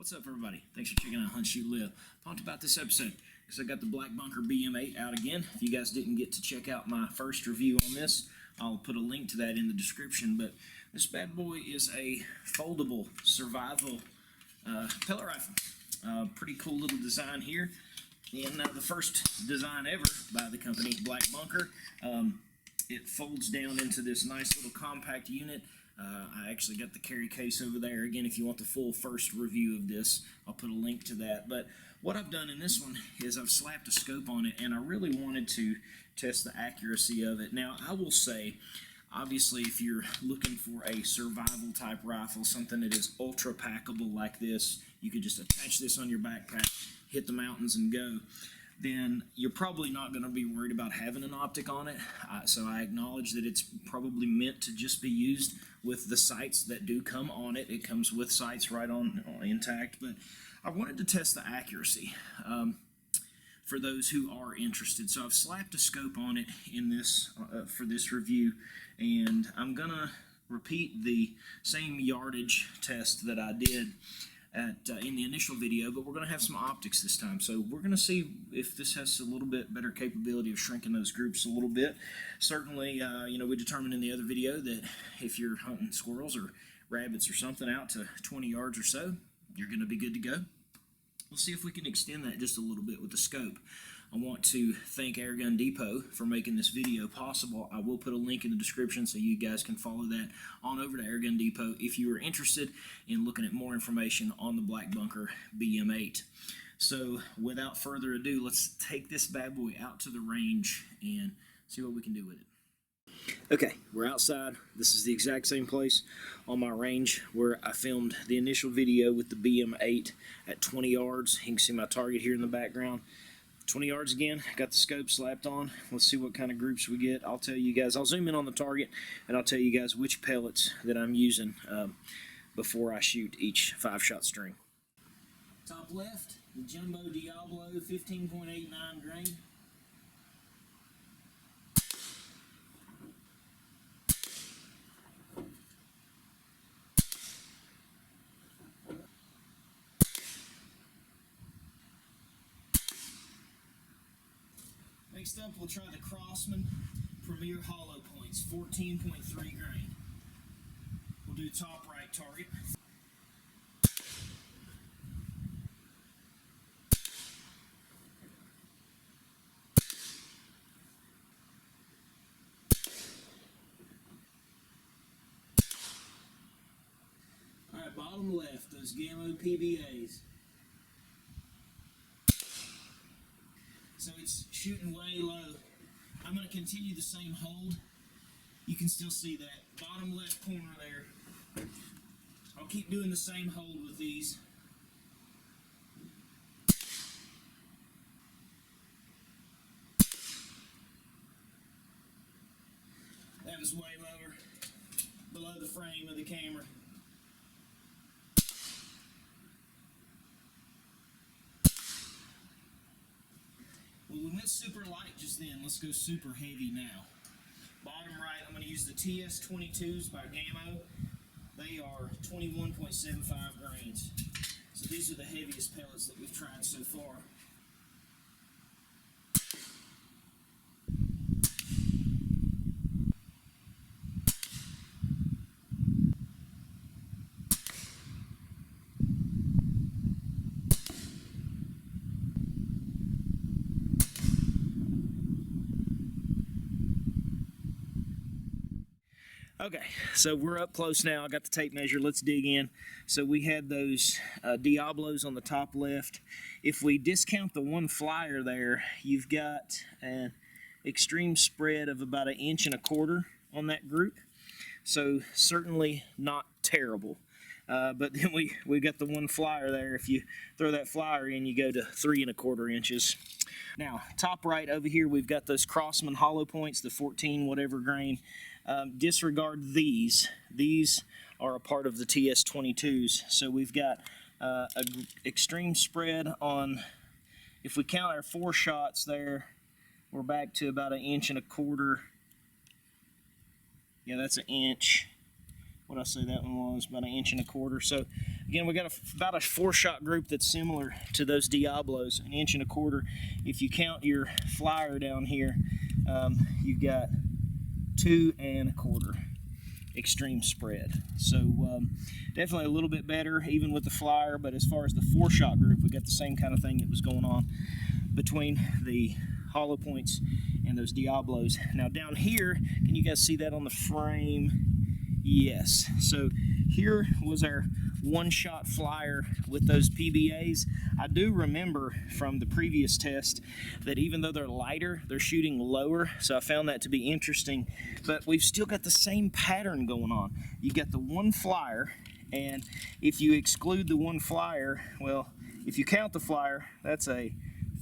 What's up, everybody? Thanks for checking out Hunt Shoot Live. Pumped about this episode because I got the Black Bunker BM8 out again. If you guys didn't get to check out my first review on this, I'll put a link to that in the description. But this bad boy is a foldable survival pellet rifle. Pretty cool little design here. And the first design ever by the company Black Bunker. It folds down into this nice little compact unit. I actually got the carry case over there. Again, if you want the full first review of this, I'll put a link to that. But what I've done in this one is I've slapped a scope on it, and I really wanted to test the accuracy of it. Now, I will say, obviously, if you're looking for a survival type rifle, something that is ultra packable like this, you could just attach this on your backpack, hit the mountains and go, then you're probably not going to be worried about having an optic on it. So I acknowledge that it's probably meant to just be used with the sights that do come on it. It comes with sights right on intact, but I wanted to test the accuracy for those who are interested. So I've slapped a scope on it in this for this review, and I'm going to repeat the same yardage test that I did in the initial video, but we're going to have some optics this time. So we're going to see if this has a little bit better capability of shrinking those groups a little bit. Certainly, we determined in the other video that if you're hunting squirrels or rabbits or something out to 20 yards or so, you're going to be good to go. We'll see if we can extend that just a little bit with the scope. I want to thank Airgun Depot for making this video possible. I will put a link in the description so you guys can follow that on over to Airgun Depot if you are interested in looking at more information on the Black Bunker BM8. So without further ado, let's take this bad boy out to the range and see what we can do with it. Okay, we're outside. This is the exact same place on my range where I filmed the initial video with the BM8 at 20 yards. You can see my target here in the background. 20 yards again, got the scope slapped on. Let's see what kind of groups we get. I'll tell you guys, I'll zoom in on the target and I'll tell you guys which pellets that I'm using before I shoot each 5-shot string. Top left, the Jumbo Diablo 15.89 grain. Next up, we'll try the Crosman Premier Hollow Points, 14.3 grain. We'll do top right target. Alright, bottom left, those Gammo PBAs. So it's shooting way low. I'm going to continue the same hold. You can still see that bottom left corner there. I'll keep doing the same hold with these. That was way lower, below the frame of the camera. Well, we went super light just then. Let's go super heavy now. Bottom right, I'm going to use the TS22s by Gammo. They are 21.75 grains. So these are the heaviest pellets that we've tried so far. Okay, so we're up close now. I got the tape measure. Let's dig in. So we had those Diablos on the top left. If we discount the one flyer there, you've got an extreme spread of about 1.25 inches on that group. So certainly not terrible. But then we got the one flyer there. If you throw that flyer in, you go to 3.25 inches. Now, top right over here, we've got those Crosman Hollow Points, the 14 whatever grain. Disregard these. These are a part of the TS22s. So we've got an extreme spread on, if we count our 4 shots there, we're back to about 1.25 inches. Yeah, that's 1 inch. what I say that one was, about 1.25 inches. So again, we got about a 4-shot group that's similar to those Diablos, 1.25 inches. If you count your flyer down here, you've got 2.25 extreme spread. So definitely a little bit better even with the flyer, but as far as the 4-shot group, we got the same kind of thing that was going on between the hollow points and those Diablos. Now down here, can you guys see that on the frame? Yes. So here was our 1-shot flyer with those PBAs. I do remember from the previous test that even though they're lighter, they're shooting lower, so I found that to be interesting. But we've still got the same pattern going on. You got the 1 flyer, and if you exclude the 1 flyer, well, if you count the flyer, that's a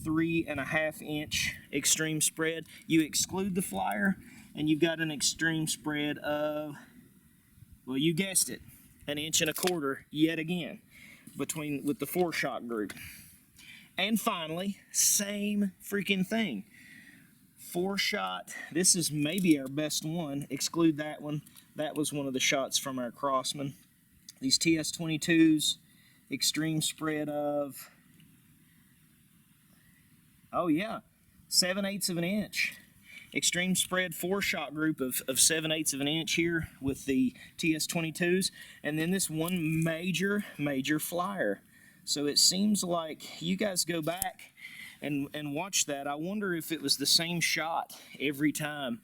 3.5 inch extreme spread. You exclude the flyer, and you've got an extreme spread of, well, you guessed it, 1.25 inches yet again with the 4-shot group. And finally, same freaking thing. 4-shot, this is maybe our best one. Exclude that one. That was one of the shots from our Crosman. These TS22s, extreme spread of, oh yeah, 7/8 of an inch. Extreme spread 4-shot group of 7/8 of an inch here with the TS22s, and then this one major flyer. So it seems like you guys go back and watch that. I wonder if it was the same shot every time.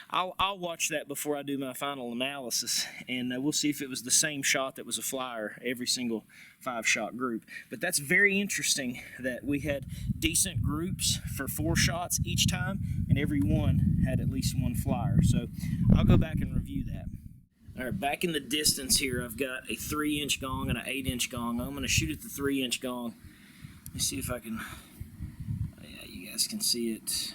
I'll watch that before I do my final analysis, and we'll see if it was the same shot that was a flyer every single 5-shot group. But that's very interesting that we had decent groups for 4 shots each time, and every one had at least 1 flyer. So I'll go back and review that. All right, back in the distance here, I've got a 3-inch gong and an 8-inch gong. I'm going to shoot at the 3-inch gong. Let me see if I can, yeah, you guys can see it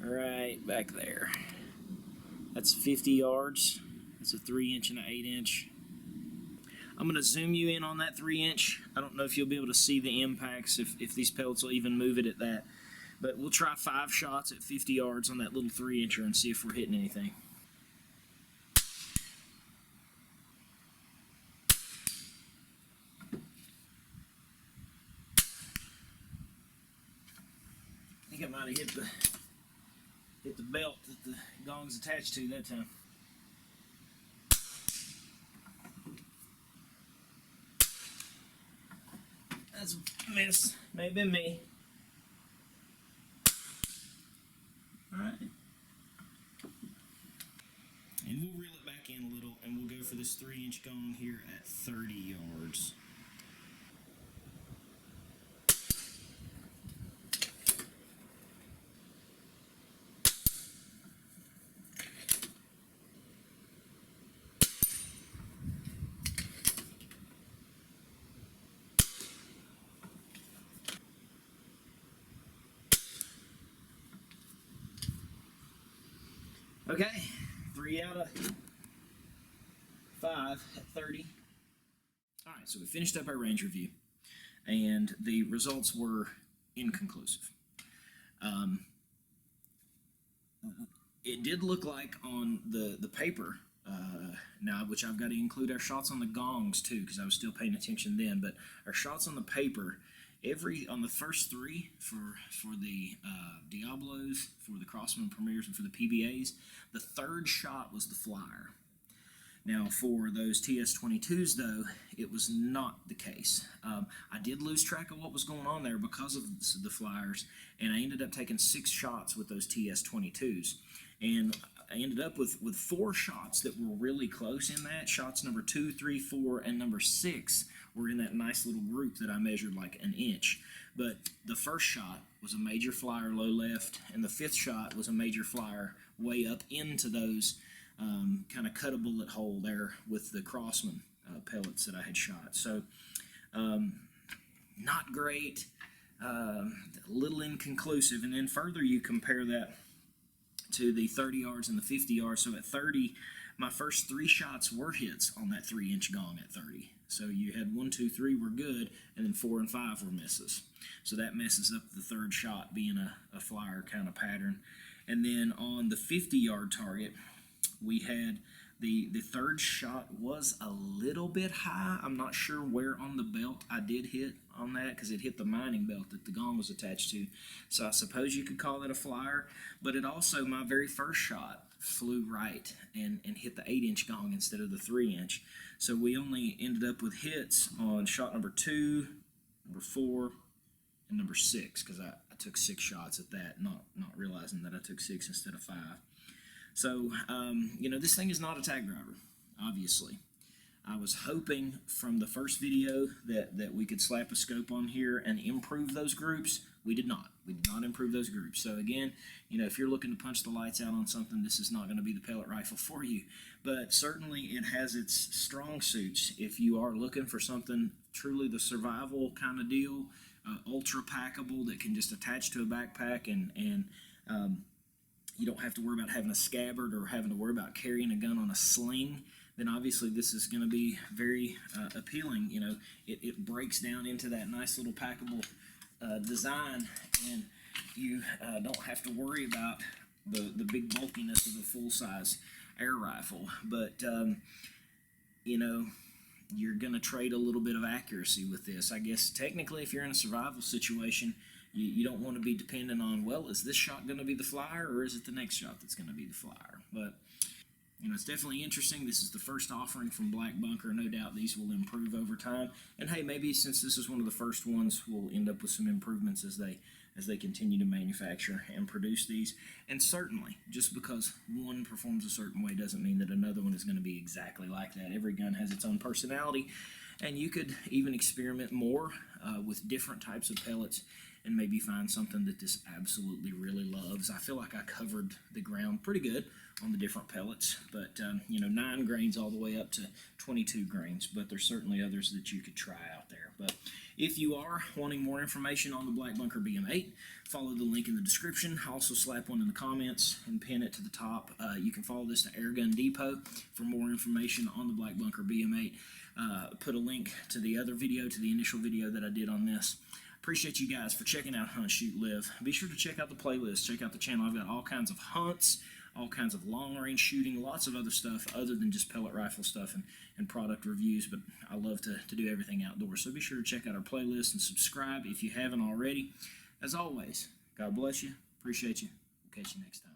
right back there. That's 50 yards. That's a 3-inch and an 8-inch. I'm going to zoom you in on that 3-inch. I don't know if you'll be able to see the impacts, if these pellets will even move it at that. But we'll try 5 shots at 50 yards on that little 3-incher and see if we're hitting anything. I think I might have hit the belt that the gong's attached to that time. That's a miss. May have been me. Alright. And we'll reel it back in a little, and we'll go for this 3-inch gong here at 30 yards. Okay, 3 out of 5 at 30. All right, so we finished up our range review, and the results were inconclusive. It did look like on the paper, now, which I've got to include our shots on the gongs too, because I was still paying attention then, but our shots on the paper, on the first 3 for the Diablos, for the Crosman Premiers, and for the PBAs, the 3rd shot was the flyer. Now for those TS22s though, it was not the case. I did lose track of what was going on there because of the flyers, and I ended up taking 6 shots with those TS22s, and I ended up with 4 shots that were really close in that. Shots number 2, 3, 4, and number 6 were in that nice little group that I measured like an inch. But the first shot was a major flyer low left, and the 5th shot was a major flyer way up into those kind of cut a bullet hole there with the Crosman pellets that I had shot. So not great, a little inconclusive. And then further you compare that to the 30 yards and the 50 yards. So at 30, my first 3 shots were hits on that 3-inch gong at 30. So you had 1, 2, 3 were good, and then 4 and 5 were misses. So that messes up the 3rd shot being a flyer kind of pattern. And then on the 50-yard target, We had the third shot was a little bit high. I'm not sure where on the belt I did hit on that, because it hit the mining belt that the gong was attached to. So I suppose you could call it a flyer, but it also, my very first shot flew right and hit the 8-inch gong instead of the 3-inch. So we only ended up with hits on shot number 2, number 4, and number 6, because I took 6 shots at that, not realizing that I took 6 instead of 5. So, this thing is not a tag driver, obviously. I was hoping from the first video that we could slap a scope on here and improve those groups. We did not. We did not improve those groups. So again, if you're looking to punch the lights out on something, this is not going to be the pellet rifle for you. But certainly it has its strong suits. If you are looking for something truly the survival kind of deal, ultra packable that can just attach to a backpack and you don't have to worry about having a scabbard or having to worry about carrying a gun on a sling, then obviously this is going to be very appealing. It breaks down into that nice little packable design, and you don't have to worry about the big bulkiness of a full-size air rifle. But you're going to trade a little bit of accuracy with this. I guess technically if you're in a survival situation, you don't want to be dependent on, well, is this shot going to be the flyer, or is it the next shot that's going to be the flyer? But it's definitely interesting. This is the first offering from Black Bunker. No doubt these will improve over time. And hey, maybe since this is one of the first ones, we'll end up with some improvements as they continue to manufacture and produce these. And certainly, just because one performs a certain way doesn't mean that another one is going to be exactly like that. Every gun has its own personality, and you could even experiment more with different types of pellets and maybe find something that this absolutely really loves. I feel like I covered the ground pretty good on the different pellets, but 9 grains all the way up to 22 grains, but there's certainly others that you could try out there. But if you are wanting more information on the Black Bunker BM8, follow the link in the description. I'll also slap one in the comments and pin it to the top. You can follow this to Airgun Depot for more information on the Black Bunker BM8. Put a link to the other video, to the initial video that I did on this. Appreciate you guys for checking out Hunt, Shoot, Live. Be sure to check out the playlist. Check out the channel. I've got all kinds of hunts, all kinds of long-range shooting, lots of other stuff other than just pellet rifle stuff and product reviews, but I love to do everything outdoors. So be sure to check out our playlist and subscribe if you haven't already. As always, God bless you. Appreciate you. We'll catch you next time.